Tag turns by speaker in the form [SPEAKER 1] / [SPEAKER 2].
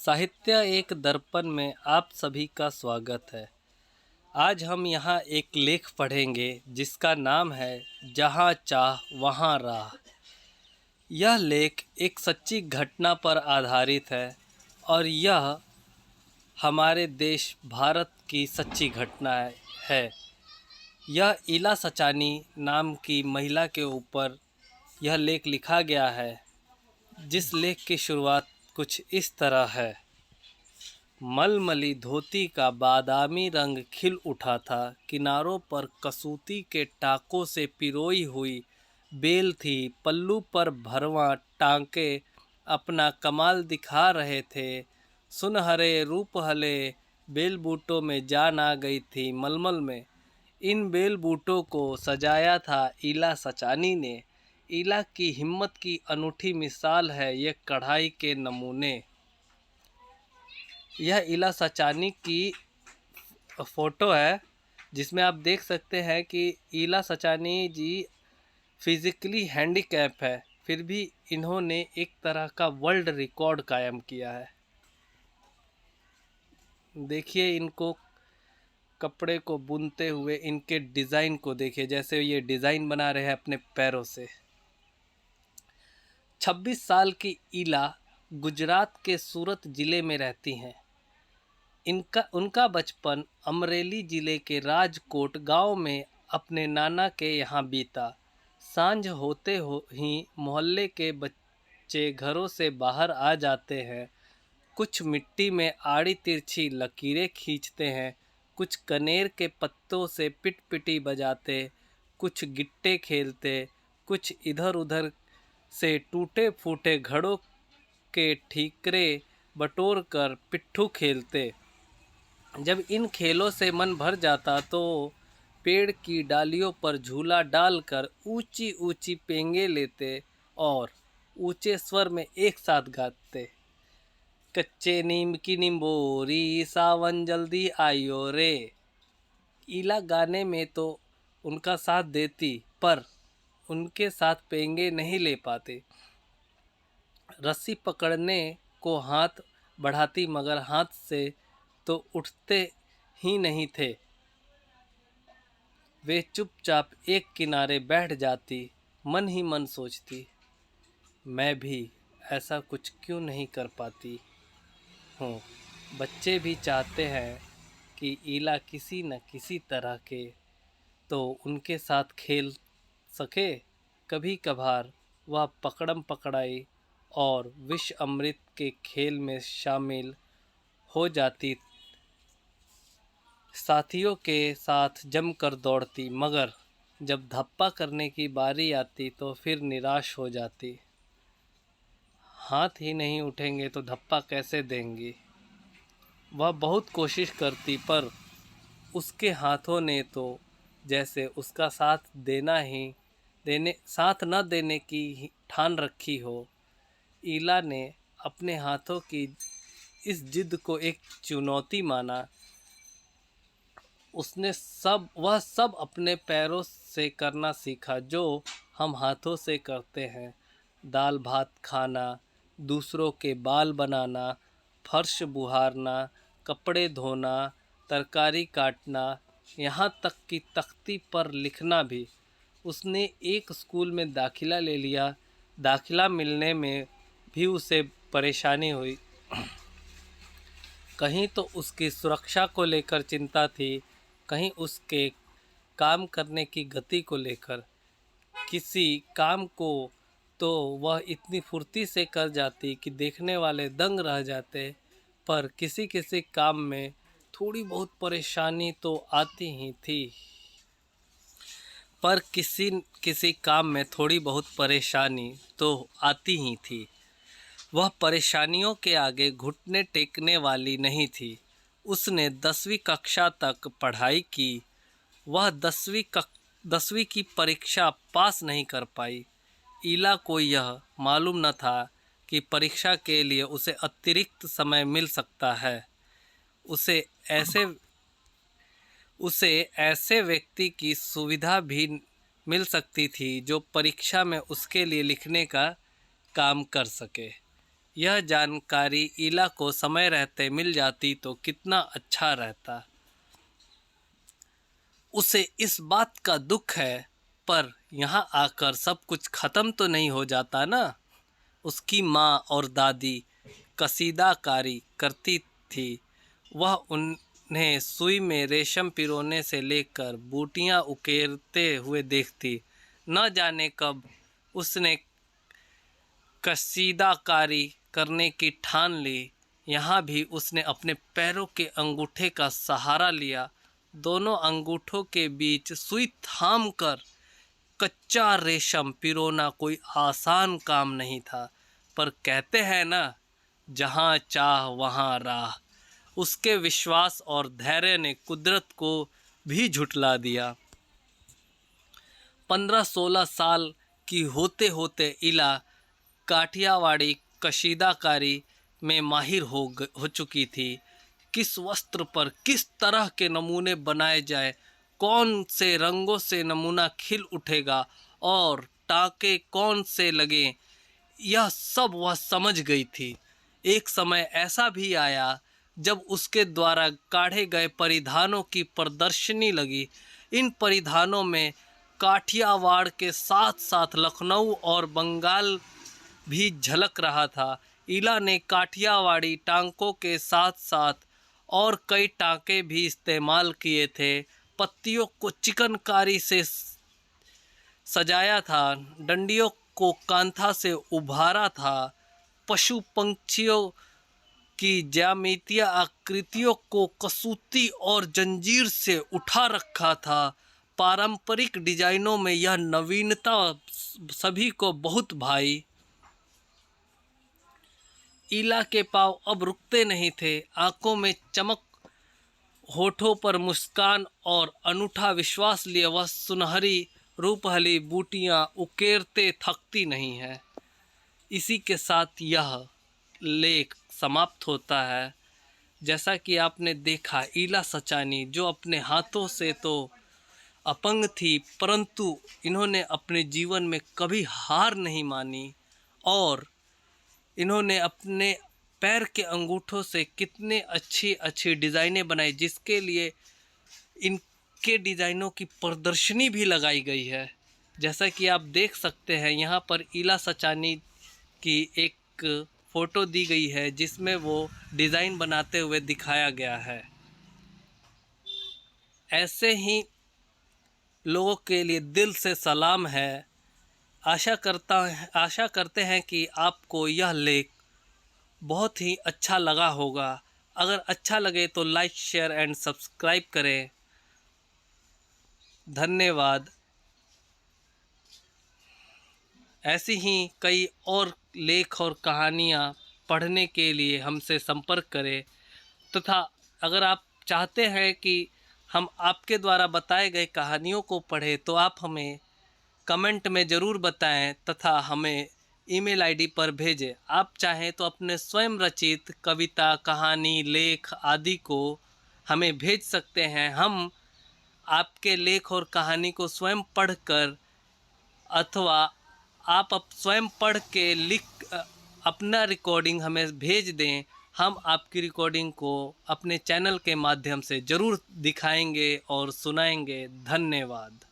[SPEAKER 1] साहित्य एक दर्पण में आप सभी का स्वागत है। आज हम यहाँ एक लेख पढ़ेंगे जिसका नाम है जहाँ चाह वहाँ राह। यह लेख एक सच्ची घटना पर आधारित है और यह हमारे देश भारत की सच्ची घटना है। यह इला सचानी नाम की महिला के ऊपर यह लेख लिखा गया है, जिस लेख की शुरुआत कुछ इस तरह है। मलमली धोती का बादामी रंग खिल उठा था, किनारों पर कसूती के टाकों से पिरोई हुई बेल थी, पल्लू पर भरवां टांके अपना कमाल दिखा रहे थे। सुनहरे रूप हले बेल बूटों में जान आ गई थी मलमल में। इन बेल बूटों को सजाया था इला सचानी ने। इला की हिम्मत की अनूठी मिसाल है ये कढ़ाई के नमूने। यह इला सचानी की फ़ोटो है, जिसमें आप देख सकते हैं कि इला सचानी जी फिज़िकली हैंडीकैप है, फिर भी इन्होंने एक तरह का वर्ल्ड रिकॉर्ड कायम किया है। देखिए इनको कपड़े को बुनते हुए, इनके डिज़ाइन को देखिए, जैसे ये डिज़ाइन बना रहे हैं अपने पैरों से। 26 साल की इला गुजरात के सूरत ज़िले में रहती हैं। उनका बचपन अमरेली ज़िले के राजकोट गांव में अपने नाना के यहाँ बीता। सांझ होते ही मोहल्ले के बच्चे घरों से बाहर आ जाते हैं। कुछ मिट्टी में आड़ी तिरछी लकीरें खींचते हैं, कुछ कनेर के पत्तों से पिटपिटी बजाते, कुछ गिट्टे खेलते, कुछ इधर उधर से टूटे फूटे घड़ों के ठीकरे बटोर कर पिट्ठू खेलते। जब इन खेलों से मन भर जाता तो पेड़ की डालियों पर झूला डालकर ऊंची ऊंची पेंगे लेते और ऊंचे स्वर में एक साथ गाते। कच्चे नीम की निम्बोरी सावन जल्दी आयो रे। इला गाने में तो उनका साथ देती, पर उनके साथ पेंगे नहीं ले पाते। रस्सी पकड़ने को हाथ बढ़ाती, मगर हाथ से तो उठते ही नहीं थे। वे चुपचाप एक किनारे बैठ जाती, मन ही मन सोचती, मैं भी ऐसा कुछ क्यों नहीं कर पाती हूँ। बच्चे भी चाहते हैं कि इला किसी न किसी तरह के तो उनके साथ खेल सके। कभी कभार वह पकड़म पकड़ाई और विष अमृत के खेल में शामिल हो जाती, साथियों के साथ जमकर दौड़ती, मगर जब धप्पा करने की बारी आती तो फिर निराश हो जाती। हाथ ही नहीं उठेंगे तो धप्पा कैसे देंगी। वह बहुत कोशिश करती, पर उसके हाथों ने तो जैसे उसका साथ न देने की ठान रखी हो। इला ने अपने हाथों की इस जिद को एक चुनौती माना। वह सब अपने पैरों से करना सीखा जो हम हाथों से करते हैं। दाल भात खाना, दूसरों के बाल बनाना, फर्श बुहारना, कपड़े धोना, तरकारी काटना, यहाँ तक कि तख्ती पर लिखना भी। उसने एक स्कूल में दाखिला ले लिया। दाखिला मिलने में भी उसे परेशानी हुई। कहीं तो उसकी सुरक्षा को लेकर चिंता थी, कहीं उसके काम करने की गति को लेकर। किसी काम को तो वह इतनी फुर्ती से कर जाती कि देखने वाले दंग रह जाते, पर किसी किसी काम में थोड़ी बहुत परेशानी तो आती ही थी। वह परेशानियों के आगे घुटने टेकने वाली नहीं थी। उसने 10वीं कक्षा तक पढ़ाई की। वह 10वीं की परीक्षा पास नहीं कर पाई। इला को यह मालूम न था कि परीक्षा के लिए उसे अतिरिक्त समय मिल सकता है। उसे ऐसे व्यक्ति की सुविधा भी मिल सकती थी जो परीक्षा में उसके लिए लिखने का काम कर सके। यह जानकारी इला को समय रहते मिल जाती तो कितना अच्छा रहता। उसे इस बात का दुख है, पर यहाँ आकर सब कुछ ख़त्म तो नहीं हो जाता ना। उसकी माँ और दादी कसीदाकारी करती थी। वह उन्हें सुई में रेशम पिरोने से लेकर बूटियाँ उकेरते हुए देखती। न जाने कब उसने कसीदाकारी करने की ठान ली। यहाँ भी उसने अपने पैरों के अंगूठे का सहारा लिया। दोनों अंगूठों के बीच सुई थाम कर कच्चा रेशम पिरोना कोई आसान काम नहीं था। पर कहते हैं ना, जहाँ चाह वहाँ राह। उसके विश्वास और धैर्य ने कुदरत को भी झुठला दिया। 15-16 साल की होते होते इला काठियावाड़ी कशीदाकारी में माहिर हो चुकी थी। किस वस्त्र पर किस तरह के नमूने बनाए जाए, कौन से रंगों से नमूना खिल उठेगा और टाँके कौन से लगें, यह सब वह समझ गई थी। एक समय ऐसा भी आया जब उसके द्वारा काढ़े गए परिधानों की प्रदर्शनी लगी। इन परिधानों में काठियावाड़ के साथ साथ लखनऊ और बंगाल भी झलक रहा था। इला ने काठियावाड़ी टांकों के साथ साथ और कई टांके भी इस्तेमाल किए थे। पत्तियों को चिकनकारी से सजाया था, डंडियों को कांथा से उभारा था, पशु पंछियों की ज्यामितीय आकृतियों को कसूती और जंजीर से उठा रखा था। पारंपरिक डिजाइनों में यह नवीनता सभी को बहुत भाई। इला के पाँव अब रुकते नहीं थे। आंखों में चमक, होठों पर मुस्कान और अनूठा विश्वास लिए वह सुनहरी रूपहली बूटियां उकेरते थकती नहीं है। इसी के साथ यह लेख समाप्त होता है। जैसा कि आपने देखा, इला सचानी जो अपने हाथों से तो अपंग थी, परंतु इन्होंने अपने जीवन में कभी हार नहीं मानी और इन्होंने अपने पैर के अंगूठों से कितने अच्छी अच्छी डिज़ाइनें बनाई, जिसके लिए इनके डिज़ाइनों की प्रदर्शनी भी लगाई गई है। जैसा कि आप देख सकते हैं, यहाँ पर इला सचानी की एक फ़ोटो दी गई है जिसमें वो डिज़ाइन बनाते हुए दिखाया गया है। ऐसे ही लोगों के लिए दिल से सलाम है। आशा करते हैं कि आपको यह लेख बहुत ही अच्छा लगा होगा। अगर अच्छा लगे तो लाइक, शेयर एंड सब्सक्राइब करें। धन्यवाद। ऐसी ही कई और लेख और कहानियाँ पढ़ने के लिए हमसे संपर्क करें, तथा अगर आप चाहते हैं कि हम आपके द्वारा बताए गए कहानियों को पढ़ें तो आप हमें कमेंट में ज़रूर बताएं तथा हमें ईमेल आईडी पर भेजें। आप चाहें तो अपने स्वयं रचित कविता, कहानी, लेख आदि को हमें भेज सकते हैं। हम आपके लेख और कहानी को स्वयं पढ़कर अथवा आप स्वयं पढ़ के लिख अपना रिकॉर्डिंग हमें भेज दें। हम आपकी रिकॉर्डिंग को अपने चैनल के माध्यम से ज़रूर दिखाएंगे और सुनाएंगे। धन्यवाद।